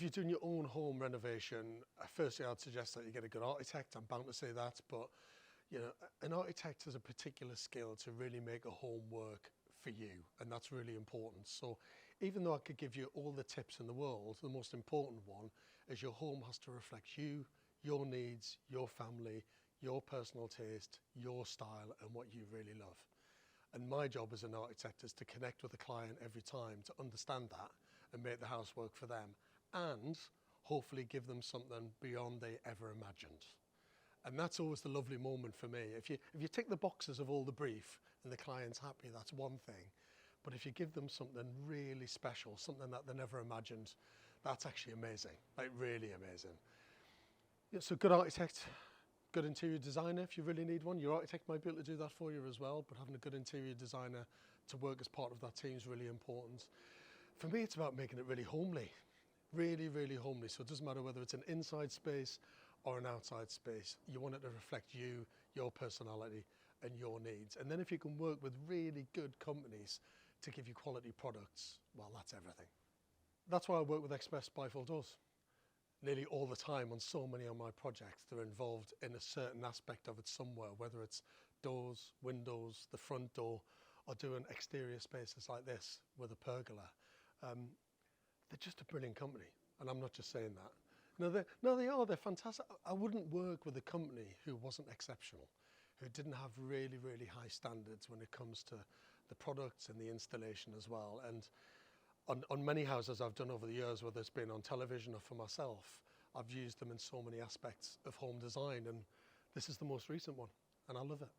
if you're doing your own home renovation, firstly I'd suggest that you get a good architect. I'm bound to say that, but you know, an architect has a particular skill to really make a home work for you, and that's really important. So even though I could give you all the tips in the world, the most important one is your home has to reflect you, your needs, your family, your personal taste, your style, and what you really love. And my job as an architect is to connect with the client every time to understand that and make the house work for them, and hopefully give them something beyond they ever imagined. And that's always the lovely moment for me. If you tick the boxes of all the brief and the client's happy, that's one thing. But if you give them something really special, something that they never imagined, that's actually amazing, like really amazing. Yeah, so good architect, good interior designer if you really need one. Your architect might be able to do that for you as well, but having a good interior designer to work as part of that team is really important. For me, it's about making it really homely, really, really homely. So it doesn't matter whether it's an inside space or an outside space. You want it to reflect you, your personality, and your needs. And then if you can work with really good companies to give you quality products, well, that's everything. That's why I work with Express Bifold Doors. Nearly all the time on so many of my projects, they're involved in a certain aspect of it somewhere, whether it's doors, windows, the front door, or doing exterior spaces like this with a pergola. They're just a brilliant company, and I'm not just saying that. They're fantastic. I wouldn't work with a company who wasn't exceptional, who didn't have really, really high standards when it comes to the products and the installation as well. And on many houses I've done over the years, whether it's been on television or for myself, I've used them in so many aspects of home design, and this is the most recent one, and I love it.